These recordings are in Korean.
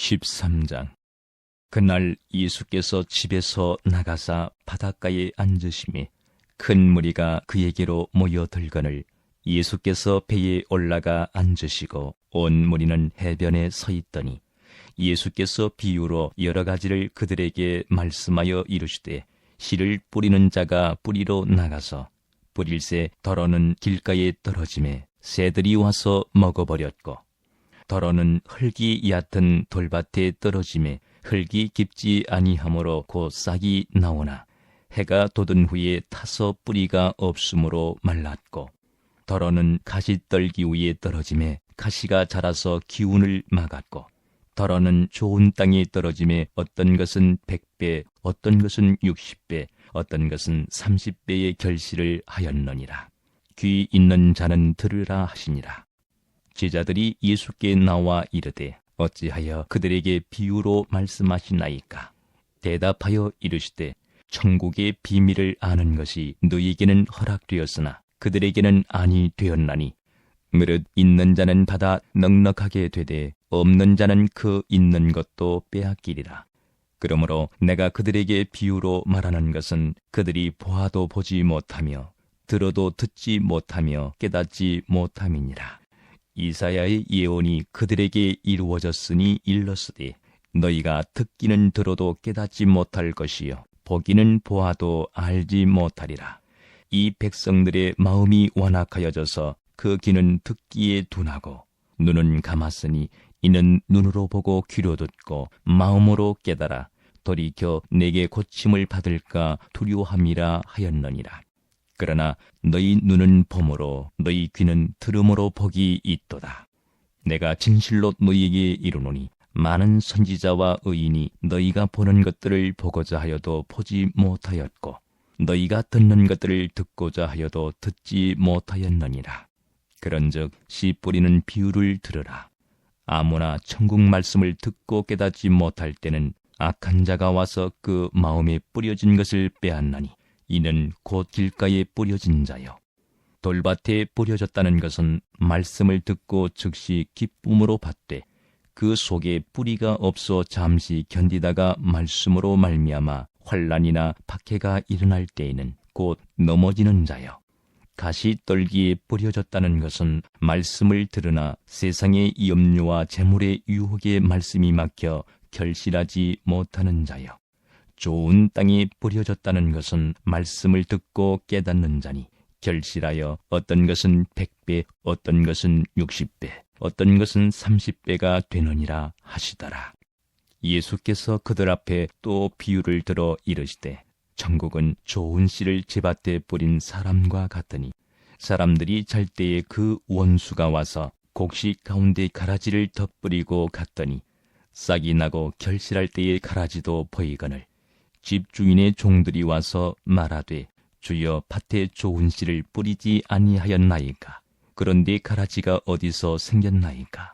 13장. 그날 예수께서 집에서 나가사 바닷가에 앉으심에 큰 무리가 그에게로 모여들거늘 예수께서 배에 올라가 앉으시고 온 무리는 해변에 서 있더니 예수께서 비유로 여러 가지를 그들에게 말씀하여 이르시되, 씨를 뿌리는 자가 뿌리로 나가서 뿌릴새 더러는 길가에 떨어지매 새들이 와서 먹어버렸고, 더러는 흙이 얕은 돌밭에 떨어지매 흙이 깊지 아니하므로 곧 싹이 나오나 해가 돋은 후에 타서 뿌리가 없으므로 말랐고, 더러는 가시떨기 위에 떨어지매 가시가 자라서 기운을 막았고, 더러는 좋은 땅에 떨어지매 어떤 것은 100배, 어떤 것은 60배, 어떤 것은 30배의 결실을 하였느니라. 귀 있는 자는 들으라 하시니라. 제자들이 예수께 나와 이르되, 어찌하여 그들에게 비유로 말씀하시나이까? 대답하여 이르시되, 천국의 비밀을 아는 것이 너희에게는 허락되었으나 그들에게는 아니 되었나니, 무릇 있는 자는 받아 넉넉하게 되되 없는 자는 그 있는 것도 빼앗기리라. 그러므로 내가 그들에게 비유로 말하는 것은 그들이 보아도 보지 못하며 들어도 듣지 못하며 깨닫지 못함이니라. 이사야의 예언이 그들에게 이루어졌으니 일렀으되, 너희가 듣기는 들어도 깨닫지 못할 것이요 보기는 보아도 알지 못하리라. 이 백성들의 마음이 완악하여져서 그 귀는 듣기에 둔하고 눈은 감았으니 이는 눈으로 보고 귀로 듣고 마음으로 깨달아 돌이켜 내게 고침을 받을까 두려워함이라 하였느니라. 그러나 너희 눈은 봄으로 너희 귀는 들음으로 복이 있도다. 내가 진실로 너희에게 이르노니 많은 선지자와 의인이 너희가 보는 것들을 보고자 하여도 보지 못하였고 너희가 듣는 것들을 듣고자 하여도 듣지 못하였느니라. 그런즉 씨 뿌리는 비유를 들으라. 아무나 천국 말씀을 듣고 깨닫지 못할 때는 악한 자가 와서 그 마음에 뿌려진 것을 빼앗나니, 이는 곧 길가에 뿌려진 자요. 돌밭에 뿌려졌다는 것은 말씀을 듣고 즉시 기쁨으로 받되 그 속에 뿌리가 없어 잠시 견디다가 말씀으로 말미암아 환난이나 박해가 일어날 때에는 곧 넘어지는 자요. 가시떨기에 뿌려졌다는 것은 말씀을 들으나 세상의 염려와 재물의 유혹에 말씀이 막혀 결실하지 못하는 자요. 좋은 땅에 뿌려졌다는 것은 말씀을 듣고 깨닫는 자니 결실하여 어떤 것은 100배, 어떤 것은 60배, 어떤 것은 30배가 되느니라 하시더라. 예수께서 그들 앞에 또 비유를 들어 이르시되, 천국은 좋은 씨를 제밭에 뿌린 사람과 같으니, 사람들이 잘 때에 그 원수가 와서 곡식 가운데 가라지를 덧뿌리고 갔더니 싹이 나고 결실할 때에 가라지도 보이거늘 집주인의 종들이 와서 말하되, 주여 밭에 좋은 씨를 뿌리지 아니하였나이까? 그런데 가라지가 어디서 생겼나이까?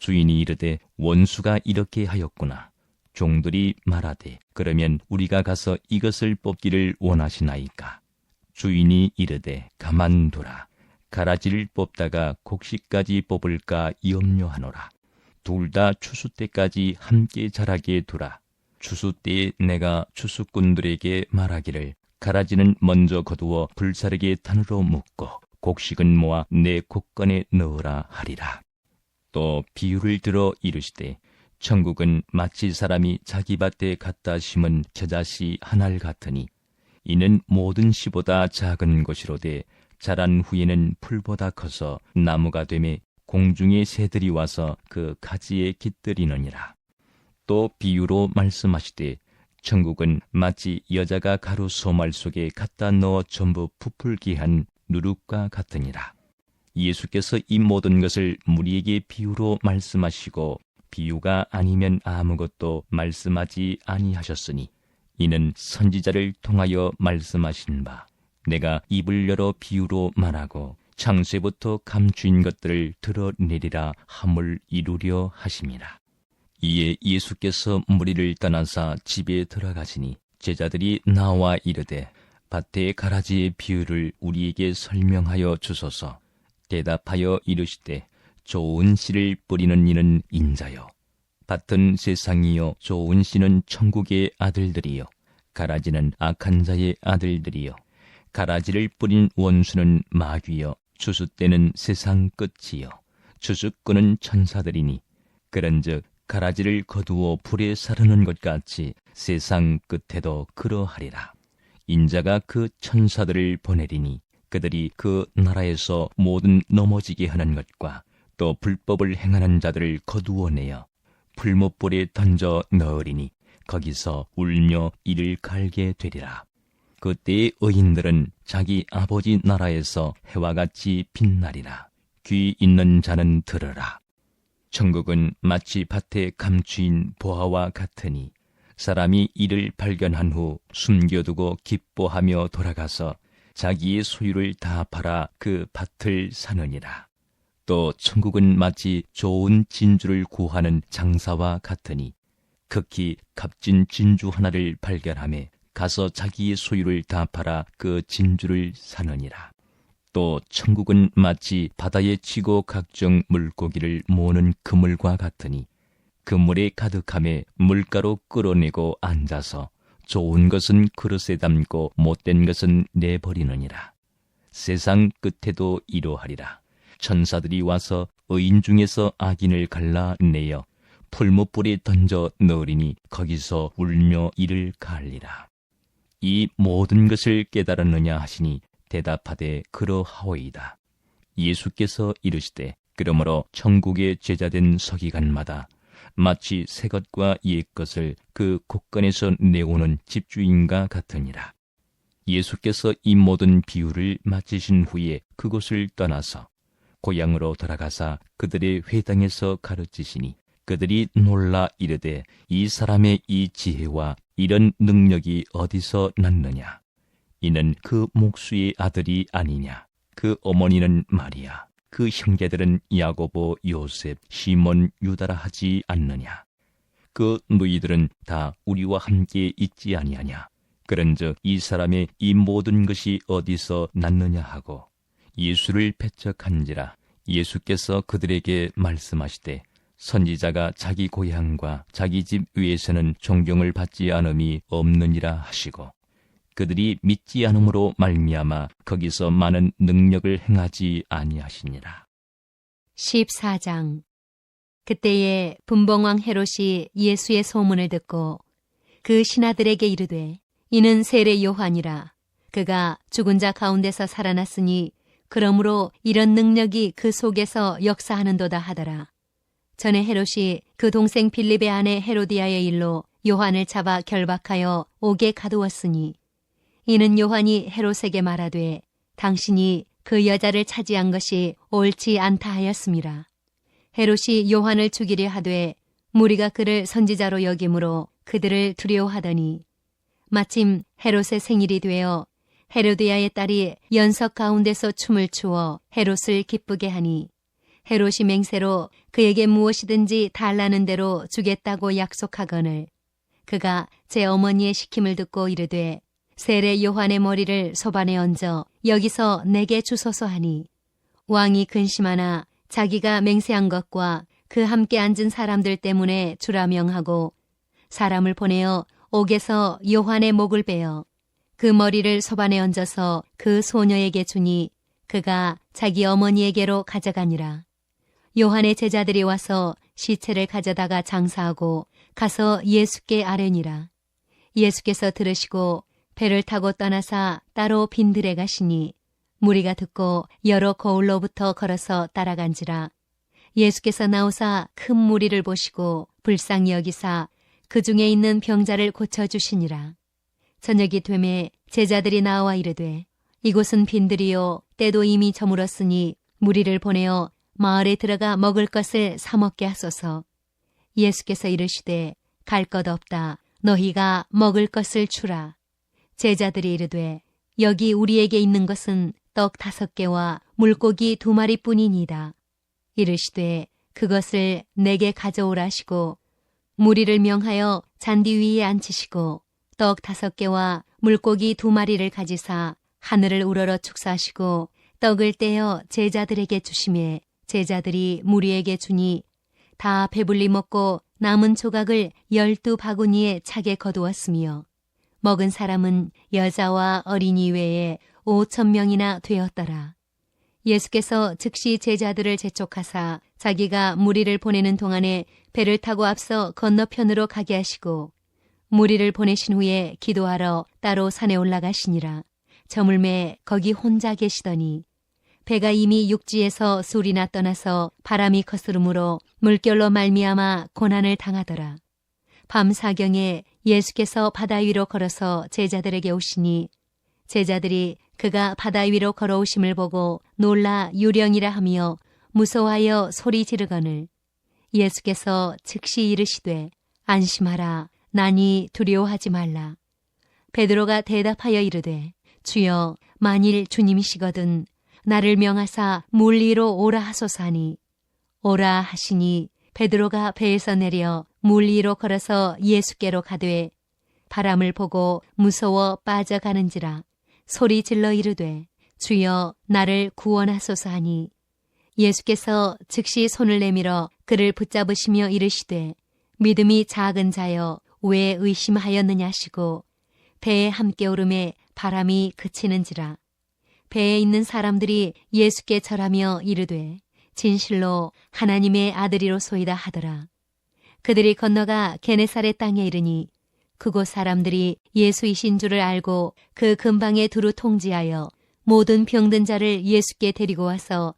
주인이 이르되, 원수가 이렇게 하였구나. 종들이 말하되, 그러면 우리가 가서 이것을 뽑기를 원하시나이까? 주인이 이르되, 가만두라. 가라지를 뽑다가 곡식까지 뽑을까 염려하노라. 둘 다 추수 때까지 함께 자라게 두라. 추수 때에 내가 추수꾼들에게 말하기를, 가라지는 먼저 거두어 불사르게 단으로 묶고 곡식은 모아 내 곡간에 넣으라 하리라. 또 비유를 들어 이르시되, 천국은 마치 사람이 자기 밭에 갖다 심은 겨자씨 한 알 같으니, 이는 모든 씨보다 작은 것이로되 자란 후에는 풀보다 커서 나무가 되매 공중의 새들이 와서 그 가지에 깃들이느니라. 또 비유로 말씀하시되, 천국은 마치 여자가 가루 소말 속에 갖다 넣어 전부 부풀게 한 누룩과 같으니라. 예수께서 이 모든 것을 무리에게 비유로 말씀하시고 비유가 아니면 아무것도 말씀하지 아니하셨으니, 이는 선지자를 통하여 말씀하신 바, 내가 입을 열어 비유로 말하고 창세부터 감추인 것들을 드러내리라 함을 이루려 하심이라. 이에 예수께서 무리를 떠나사 집에 들어가시니 제자들이 나와 이르되, 밭의 가라지의 비유를 우리에게 설명하여 주소서. 대답하여 이르시되, 좋은 씨를 뿌리는 이는 인자요, 같은 세상이요 좋은 씨는 천국의 아들들이요 가라지는 악한 자의 아들들이요 가라지를 뿌린 원수는 마귀요 추수때는 세상 끝이요 추수꾼은 천사들이니 그런즉 가라지를 거두어 불에 사르는 것 같이 세상 끝에도 그러하리라. 인자가 그 천사들을 보내리니 그들이 그 나라에서 모든 넘어지게 하는 것과 또 불법을 행하는 자들을 거두어내어 풀못불에 던져 넣으리니 거기서 울며 이를 갈게 되리라. 그때의 의인들은 자기 아버지 나라에서 해와 같이 빛나리라. 귀 있는 자는 들으라. 천국은 마치 밭에 감추인 보화와 같으니 사람이 이를 발견한 후 숨겨두고 기뻐하며 돌아가서 자기의 소유를 다 팔아 그 밭을 사느니라. 또 천국은 마치 좋은 진주를 구하는 장사와 같으니 극히 값진 진주 하나를 발견하며 가서 자기의 소유를 다 팔아 그 진주를 사느니라. 또 천국은 마치 바다에 치고 각종 물고기를 모으는 그물과 같으니 그물에 가득함에 물가로 끌어내고 앉아서 좋은 것은 그릇에 담고 못된 것은 내버리느니라. 세상 끝에도 이러하리라. 천사들이 와서 의인 중에서 악인을 갈라내어 풀무불에 던져 넣으리니 거기서 울며 이를 갈리라. 이 모든 것을 깨달았느냐 하시니 대답하되 그러하오이다. 예수께서 이르시되 그러므로 천국의 제자된 서기관마다 마치 새 것과 옛 것을 그 곳간에서 내오는 집주인과 같으니라. 예수께서 이 모든 비유를 마치신 후에 그곳을 떠나서 고향으로 돌아가사 그들의 회당에서 가르치시니 그들이 놀라 이르되 이 사람의 이 지혜와 이런 능력이 어디서 났느냐? 이는 그 목수의 아들이 아니냐? 그 어머니는 마리아, 그 형제들은 야고보, 요셉, 시몬, 유다라 하지 않느냐? 그 너희들은 다 우리와 함께 있지 아니하냐? 그런즉 이 사람의 이 모든 것이 어디서 났느냐 하고 예수를 배척한지라. 예수께서 그들에게 말씀하시되 선지자가 자기 고향과 자기 집 위에서는 존경을 받지 않음이 없느니라 하시고 그들이 믿지 않음으로 말미암아 거기서 많은 능력을 행하지 아니하시니라. 14장. 그때에 분봉왕 헤롯이 예수의 소문을 듣고 그 신하들에게 이르되 이는 세례 요한이라. 그가 죽은 자 가운데서 살아났으니 그러므로 이런 능력이 그 속에서 역사하는도다 하더라. 전에 헤롯이 그 동생 빌립의 아내 헤로디아의 일로 요한을 잡아 결박하여 옥에 가두었으니 이는 요한이 헤롯에게 말하되 당신이 그 여자를 차지한 것이 옳지 않다 하였음이라. 헤롯이 요한을 죽이려 하되 무리가 그를 선지자로 여김으로 그들을 두려워하더니 마침 헤롯의 생일이 되어 헤로디아의 딸이 연석 가운데서 춤을 추어 헤롯을 기쁘게 하니 헤롯이 맹세로 그에게 무엇이든지 달라는 대로 주겠다고 약속하거늘 그가 제 어머니의 시킴을 듣고 이르되 세례 요한의 머리를 소반에 얹어 여기서 내게 주소서 하니 왕이 근심하나 자기가 맹세한 것과 그 함께 앉은 사람들 때문에 주라 명하고 사람을 보내어 옥에서 요한의 목을 베어 그 머리를 소반에 얹어서 그 소녀에게 주니 그가 자기 어머니에게로 가져가니라. 요한의 제자들이 와서 시체를 가져다가 장사하고 가서 예수께 아뢰니라. 예수께서 들으시고 배를 타고 떠나사 따로 빈들에 가시니 무리가 듣고 여러 거울로부터 걸어서 따라간지라. 예수께서 나오사 큰 무리를 보시고 불쌍히 여기사 그 중에 있는 병자를 고쳐주시니라. 저녁이 되매 제자들이 나와 이르되 이곳은 빈들이요 때도 이미 저물었으니 무리를 보내어 마을에 들어가 먹을 것을 사 먹게 하소서. 예수께서 이르시되 갈 것 없다. 너희가 먹을 것을 주라. 제자들이 이르되 여기 우리에게 있는 것은 떡 5개와 물고기 2마리뿐이니이다. 이르시되 그것을 내게 가져오라 하시고 무리를 명하여 잔디 위에 앉히시고 떡 5개와 물고기 2마리를 가지사 하늘을 우러러 축사하시고 떡을 떼어 제자들에게 주시매 제자들이 무리에게 주니 다 배불리 먹고 남은 조각을 12바구니에 차게 거두었으며 먹은 사람은 여자와 어린이 외에 5,000명이나 되었더라. 예수께서 즉시 제자들을 재촉하사 자기가 무리를 보내는 동안에 배를 타고 앞서 건너편으로 가게 하시고 무리를 보내신 후에 기도하러 따로 산에 올라가시니라. 저물매 거기 혼자 계시더니 배가 이미 육지에서 술이나 떠나서 바람이 거스름으로 물결로 말미암아 고난을 당하더라. 밤 사경에 예수께서 바다 위로 걸어서 제자들에게 오시니 제자들이 그가 바다 위로 걸어오심을 보고 놀라 유령이라 하며 무서워하여 소리 지르거늘 예수께서 즉시 이르시되 안심하라 나니 두려워하지 말라. 베드로가 대답하여 이르되 주여 만일 주님이시거든 나를 명하사 물 위로 오라 하소서 하니 오라 하시니 베드로가 배에서 내려 물 위로 걸어서 예수께로 가되 바람을 보고 무서워 빠져가는지라 소리 질러 이르되 주여 나를 구원하소서 하니 예수께서 즉시 손을 내밀어 그를 붙잡으시며 이르시되 믿음이 작은 자여 왜 의심하였느냐 하시고 배에 함께 오름에 바람이 그치는지라. 배에 있는 사람들이 예수께 절하며 이르되 진실로 하나님의 아들이로소이다 하더라. 그들이 건너가 게네사렛 땅에 이르니 그곳 사람들이 예수이신 줄을 알고 그 근방에 두루 통지하여 모든 병든 자를 예수께 데리고 와서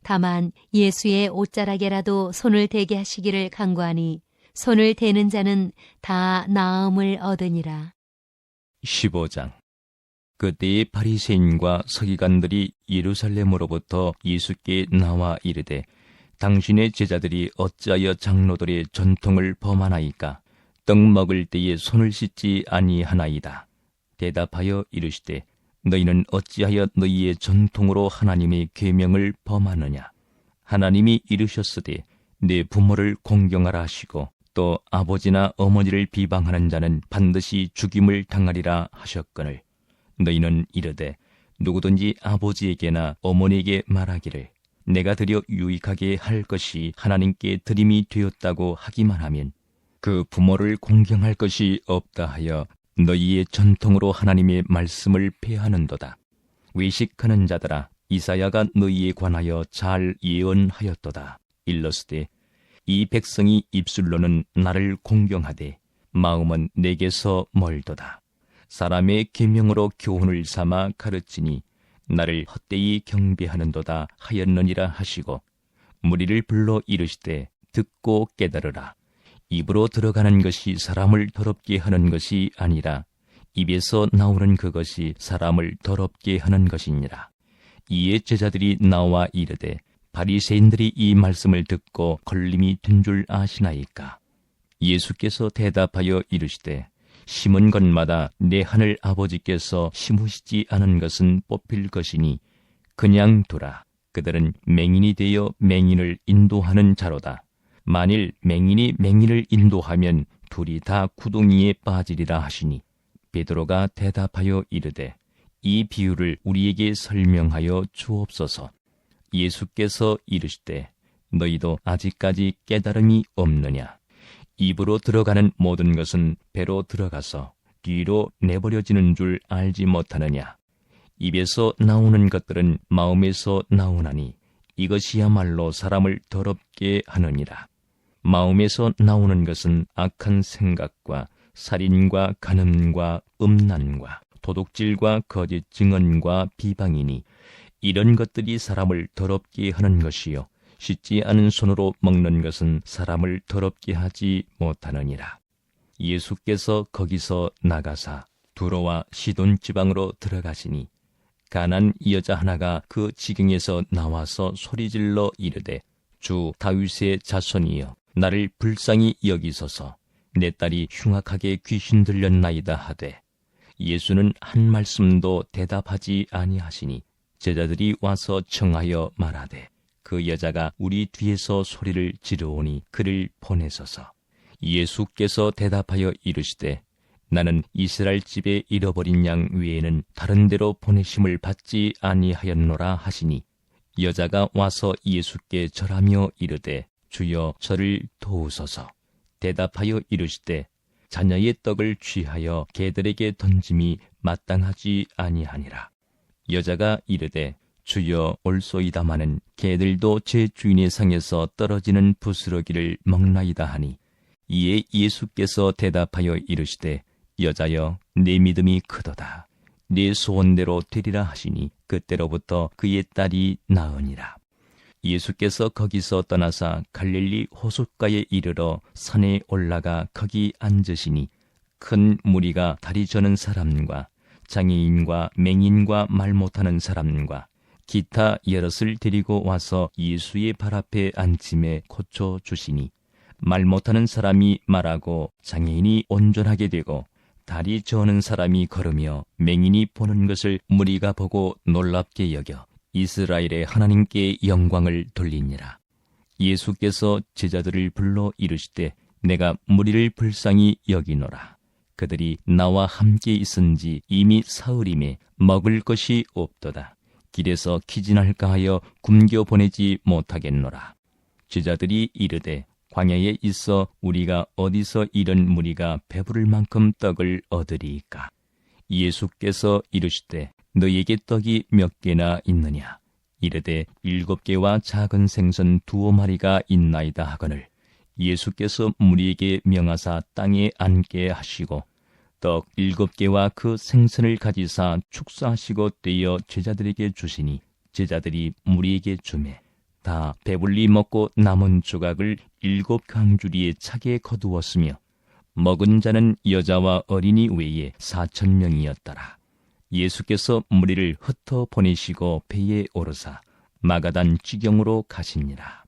다만 예수의 옷자락에라도 손을 대게 하시기를 간구하니 손을 대는 자는 다 나음을 얻으니라. 15장. 그때의 바리새인과 서기관들이 예루살렘으로부터 예수께 나와 이르되 당신의 제자들이 어찌하여 장로들의 전통을 범하나이까? 떡 먹을 때에 손을 씻지 아니하나이다. 대답하여 이르시되 너희는 어찌하여 너희의 전통으로 하나님의 계명을 범하느냐? 하나님이 이르셨으되 내 부모를 공경하라 하시고 또 아버지나 어머니를 비방하는 자는 반드시 죽임을 당하리라 하셨거늘 너희는 이르되 누구든지 아버지에게나 어머니에게 말하기를 내가 드려 유익하게 할 것이 하나님께 드림이 되었다고 하기만 하면 그 부모를 공경할 것이 없다 하여 너희의 전통으로 하나님의 말씀을 폐하는도다. 외식하는 자들아 이사야가 너희에 관하여 잘 예언하였도다. 일러스되 이 백성이 입술로는 나를 공경하되 마음은 내게서 멀도다. 사람의 계명으로 교훈을 삼아 가르치니 나를 헛되이 경배하는도다 하였느니라 하시고 무리를 불러 이르시되 듣고 깨달으라. 입으로 들어가는 것이 사람을 더럽게 하는 것이 아니라 입에서 나오는 그것이 사람을 더럽게 하는 것이니라. 이에 제자들이 나와 이르되 바리새인들이 이 말씀을 듣고 걸림이 된 줄 아시나이까? 예수께서 대답하여 이르시되 심은 것마다 내 하늘 아버지께서 심으시지 않은 것은 뽑힐 것이니 그냥 두라. 그들은 맹인이 되어 맹인을 인도하는 자로다. 만일 맹인이 맹인을 인도하면 둘이 다 구덩이에 빠지리라 하시니 베드로가 대답하여 이르되 이 비유를 우리에게 설명하여 주옵소서. 예수께서 이르시되 너희도 아직까지 깨달음이 없느냐? 입으로 들어가는 모든 것은 배로 들어가서 뒤로 내버려지는 줄 알지 못하느냐? 입에서 나오는 것들은 마음에서 나오나니 이것이야말로 사람을 더럽게 하느니라. 마음에서 나오는 것은 악한 생각과 살인과 간음과 음란과 도둑질과 거짓 증언과 비방이니 이런 것들이 사람을 더럽게 하는 것이요 씻지 않은 손으로 먹는 것은 사람을 더럽게 하지 못하느니라. 예수께서 거기서 나가사 두로와 시돈 지방으로 들어가시니 가난 여자 하나가 그 지경에서 나와서 소리질러 이르되 주 다윗의 자손이여 나를 불쌍히 여기소서. 내 딸이 흉악하게 귀신 들렸나이다 하되 예수는 한 말씀도 대답하지 아니하시니 제자들이 와서 청하여 말하되 그 여자가 우리 뒤에서 소리를 지르오니 그를 보내소서. 예수께서 대답하여 이르시되 나는 이스라엘 집에 잃어버린 양 외에는 다른 데로 보내심을 받지 아니하였노라 하시니 여자가 와서 예수께 절하며 이르되 주여 저를 도우소서. 대답하여 이르시되 자녀의 떡을 취하여 개들에게 던짐이 마땅하지 아니하니라. 여자가 이르되 주여 올소이다마는 개들도 제 주인의 상에서 떨어지는 부스러기를 먹나이다 하니, 이에 예수께서 대답하여 이르시되 여자여 내 믿음이 크도다. 네 소원대로 되리라 하시니 그때로부터 그의 딸이 나으니라. 예수께서 거기서 떠나사 갈릴리 호숫가에 이르러 산에 올라가 거기 앉으시니 큰 무리가 다리 저는 사람과 장애인과 맹인과 말 못하는 사람과 기타 여럿을 데리고 와서 예수의 발 앞에 앉힘에 고쳐 주시니, 말 못하는 사람이 말하고 장애인이 온전하게 되고 다리 저는 사람이 걸으며 맹인이 보는 것을 무리가 보고 놀랍게 여겨 이스라엘의 하나님께 영광을 돌리니라. 예수께서 제자들을 불러 이르시되 내가 무리를 불쌍히 여기노라. 그들이 나와 함께 있은지 이미 사흘임에 먹을 것이 없도다. 길에서 기진할까 하여 굶겨 보내지 못하겠노라. 제자들이 이르되 광야에 있어 우리가 어디서 이런 무리가 배부를 만큼 떡을 얻으리이까? 예수께서 이르시되 너희에게 떡이 몇 개나 있느냐? 이르되 7개와 작은 생선 2마리가 있나이다 하거늘, 예수께서 무리에게 명하사 땅에 앉게 하시고 떡 7개와 그 생선을 가지사 축사하시고 떼어 제자들에게 주시니, 제자들이 무리에게 주매 다 배불리 먹고 남은 조각을 7강주리에 차게 거두었으며 먹은 자는 여자와 어린이 외에 4,000명이었더라. 예수께서 무리를 흩어 보내시고 배에 오르사 마가단 지경으로 가시니라.